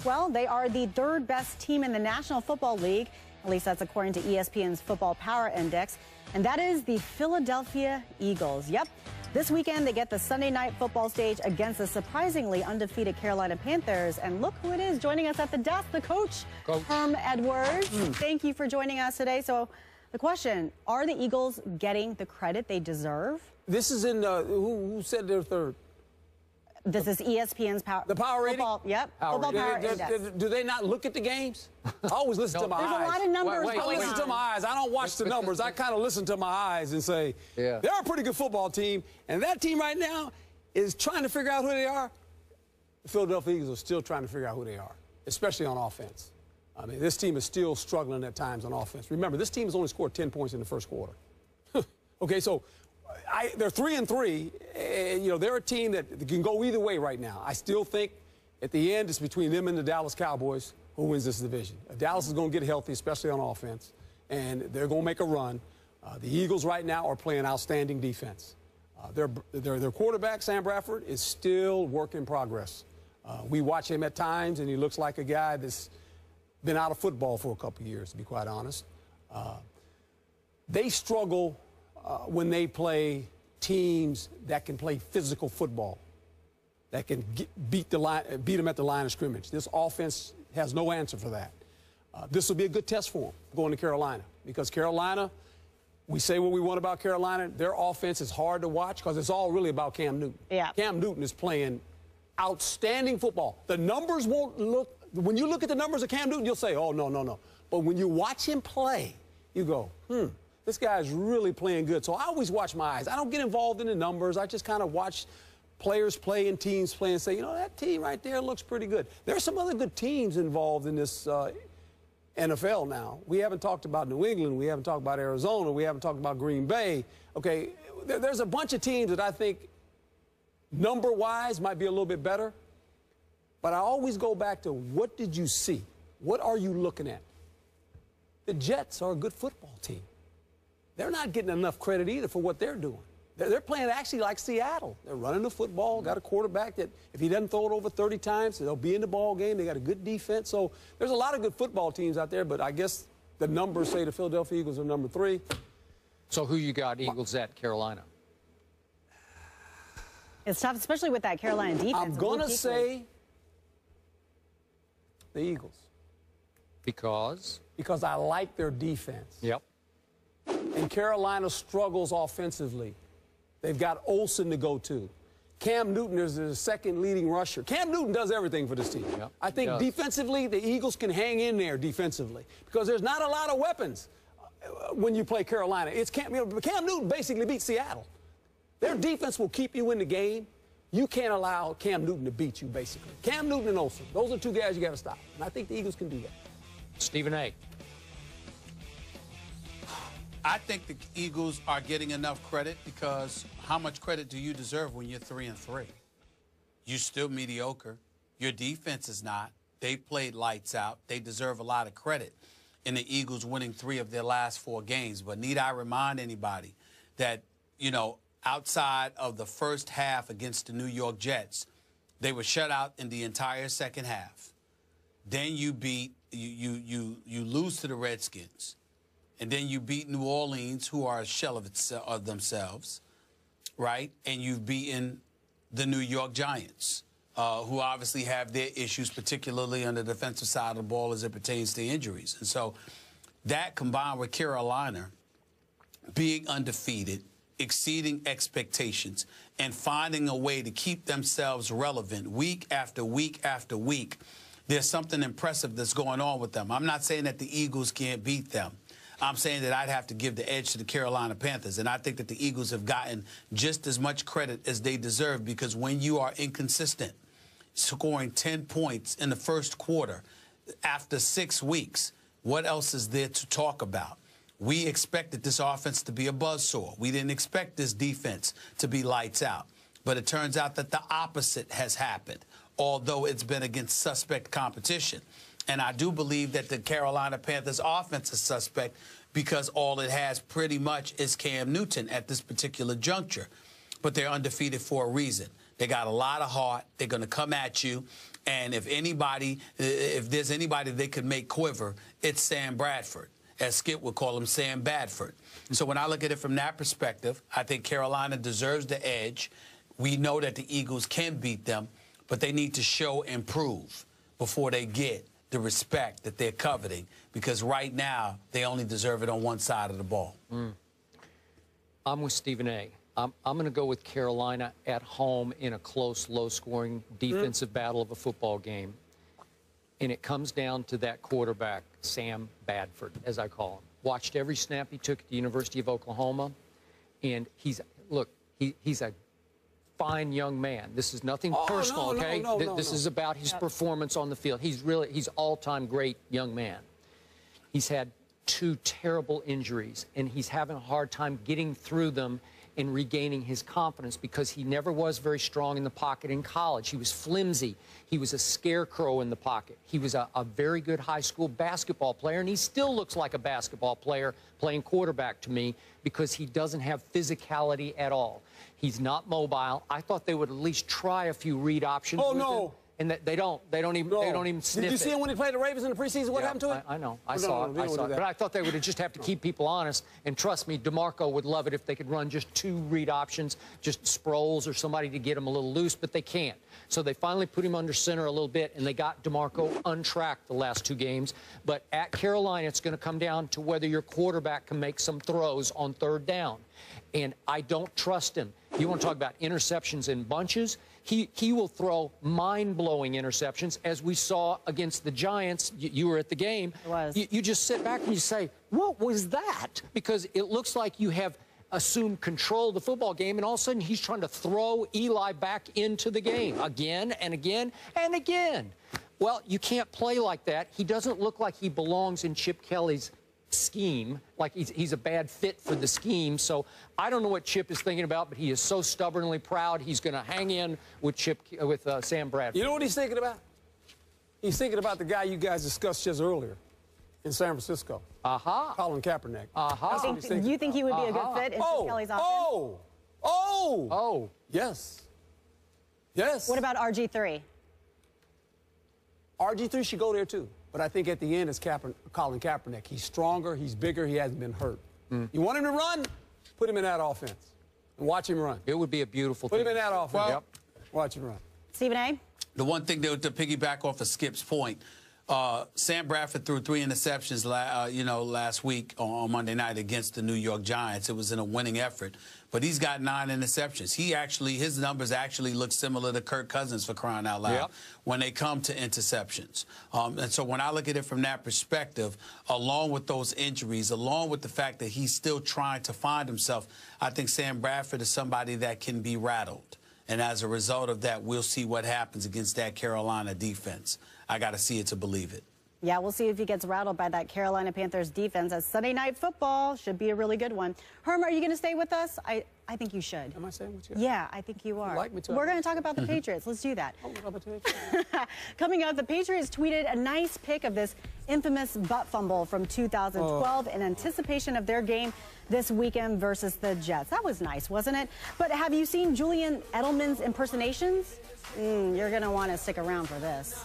Well, they are the third best team in the National Football League. At least that's according to ESPN's Football Power Index. And that is the Philadelphia Eagles. Yep. This weekend, they get the Sunday night football stage against the surprisingly undefeated Carolina Panthers. And look who it is joining us at the desk, the coach. Edwards. Thank you for joining us today. So the question, are the Eagles getting the credit they deserve? This is in, who said they're third? This is ESPN's power. The power rating? Football Power Index. Do they not look at the games? I always listen to my eyes. There's a lot of numbers I listen to my eyes. I don't watch the numbers. I kind of listen to my eyes and say, they're a pretty good football team. And that team right now is trying to figure out who they are. The Philadelphia Eagles are still trying to figure out who they are, especially on offense. I mean, this team is still struggling at times on offense. Remember, this team has only scored 10 points in the first quarter. Okay, so they're 3-3, and, you know, they're a team that can go either way right now. I still think at the end it's between them and the Dallas Cowboys who wins this division. Dallas is going to get healthy, especially on offense, and they're going to make a run. The Eagles right now are playing outstanding defense. Their quarterback, Sam Bradford, is still work in progress. We watch him at times, and he looks like a guy that's been out of football for a couple of years, to be quite honest. They struggle when they play teams that can play physical football, that can beat them at the line of scrimmage. This offense has no answer for that. This will be a good test for them going to Carolina, because Carolina, we say what we want about Carolina. Their offense is hard to watch because it's all really about Cam Newton. Yeah. Cam Newton is playing outstanding football. The numbers won't look, when you look at the numbers of Cam Newton, you'll say, oh, no, no, no. But when you watch him play, you go, this guy's really playing good. So I always watch my eyes. I don't get involved in the numbers. I just kind of watch players play and teams play and say, you know, that team right there looks pretty good. There are some other good teams involved in this NFL now. We haven't talked about New England. We haven't talked about Arizona. We haven't talked about Green Bay. Okay, there's a bunch of teams that I think number-wise might be a little bit better. But I always go back to, what did you see? What are you looking at? The Jets are a good football team. They're not getting enough credit either for what they're doing. They're playing actually like Seattle. They're running the football, got a quarterback that if he doesn't throw it over 30 times, they'll be in the ball game. They got a good defense. So there's a lot of good football teams out there, but I guess the numbers say the Philadelphia Eagles are number 3. So who you got Eagles at Carolina? It's tough, especially with that Carolina defense. I'm going to say the Eagles. Because? Because I like their defense. Yep. And Carolina struggles offensively. They've got Olsen to go to. Cam Newton is the second leading rusher. Cam Newton does everything for this team. Yep, I think defensively, the Eagles can hang in there defensively because there's not a lot of weapons when you play Carolina. It's Cam Newton basically beat Seattle. Their defense will keep you in the game. You can't allow Cam Newton to beat you, basically. Cam Newton and Olsen, those are 2 guys you got to stop. And I think the Eagles can do that. Stephen A. I think the Eagles are getting enough credit because how much credit do you deserve when you're 3-3? You're still mediocre. Your defense is not. They played lights out. They deserve a lot of credit in the Eagles winning 3 of their last 4 games. But need I remind anybody that, you know, outside of the first half against the New York Jets, they were shut out in the entire second half. Then you lose to the Redskins. And then you beat New Orleans, who are a shell of themselves, right? And you've beaten the New York Giants, who obviously have their issues, particularly on the defensive side of the ball as it pertains to injuries. And so that combined with Carolina being undefeated, exceeding expectations, and finding a way to keep themselves relevant week after week after week, there's something impressive that's going on with them. I'm not saying that the Eagles can't beat them. I'm saying that I'd have to give the edge to the Carolina Panthers. And I think that the Eagles have gotten just as much credit as they deserve, because when you are inconsistent, scoring 10 points in the first quarter after 6 weeks, what else is there to talk about? We expected this offense to be a buzzsaw. We didn't expect this defense to be lights out. But it turns out that the opposite has happened, although it's been against suspect competition. And I do believe that the Carolina Panthers offense is suspect because all it has pretty much is Cam Newton at this particular juncture. But they're undefeated for a reason. They got a lot of heart. They're going to come at you. And if there's anybody they could make quiver, it's Sam Bradford. As Skip would call him, Sam Badford. So when I look at it from that perspective, I think Carolina deserves the edge. We know that the Eagles can beat them, but they need to show and prove before they get the respect that they're coveting, because right now they only deserve it on one side of the ball. I'm with Stephen A. I'm going to go with Carolina at home in a close, low-scoring defensive battle of a football game. And it comes down to that quarterback, Sam Badford, as I call him. Watched every snap he took at the University of Oklahoma. And he's a fine young man. This is nothing personal, okay? This is about his performance on the field. He's all-time great young man. He's had 2 terrible injuries, and he's having a hard time getting through them and regaining his confidence because he never was very strong in the pocket in college. He was flimsy. He was a scarecrow in the pocket. He was a very good high school basketball player, and he still looks like a basketball player playing quarterback to me because he doesn't have physicality at all. He's not mobile. I thought they would at least try a few read options with him. And they don't even sniff it. Did you see him when he played the Ravens in the preseason? What happened to it? I know. I saw it. But I thought they would just have to keep people honest. And trust me, DeMarco would love it if they could run just 2 read options, just Sproles or somebody to get him a little loose, but they can't. So they finally put him under center a little bit, and they got DeMarco untracked the last 2 games. But at Carolina, it's going to come down to whether your quarterback can make some throws on 3rd down. And I don't trust him. You want to talk about interceptions in bunches? He will throw mind-blowing interceptions, as we saw against the Giants. You were at the game. It was. You just sit back and you say, what was that? Because it looks like you have assumed control of the football game, and all of a sudden he's trying to throw Eli back into the game again and again and again. Well, you can't play like that. He doesn't look like he belongs in Chip Kelly's scheme, like he's a bad fit for the scheme. So I don't know what Chip is thinking about, but he is so stubbornly proud he's going to hang in with Sam Bradford. You know what he's thinking about? He's thinking about the guy you guys discussed just earlier in San Francisco. Colin Kaepernick. You think he would be a good fit in Chip Kelly's offense? Yes. Yes. What about RG3? RG3 should go there too. But I think at the end it's Colin Kaepernick. He's stronger, he's bigger, he hasn't been hurt. You want him to run? Put him in that offense. And watch him run. It would be a beautiful thing. Put him in that offense. Well, watch him run. Stephen A? The one thing to piggyback off of Skip's point, Sam Bradford threw 3 interceptions last week on Monday night against the New York Giants. It was in a winning effort. But he's got 9 interceptions. His numbers actually look similar to Kirk Cousins, for crying out loud, when they come to interceptions. And so when I look at it from that perspective, along with those injuries, along with the fact that he's still trying to find himself, I think Sam Bradford is somebody that can be rattled. And as a result of that, we'll see what happens against that Carolina defense. I got to see it to believe it. Yeah, we'll see if he gets rattled by that Carolina Panthers defense, as Sunday Night Football should be a really good one. Herm, are you going to stay with us? I think you should. Am I staying with you? Yeah, I think you are. You'd like me to? We're going to talk about the Patriots. Let's do that. Oh, Coming up, the Patriots tweeted a nice pic of this infamous butt fumble from 2012 in anticipation of their game this weekend versus the Jets. That was nice, wasn't it? But have you seen Julian Edelman's impersonations? You're going to want to stick around for this.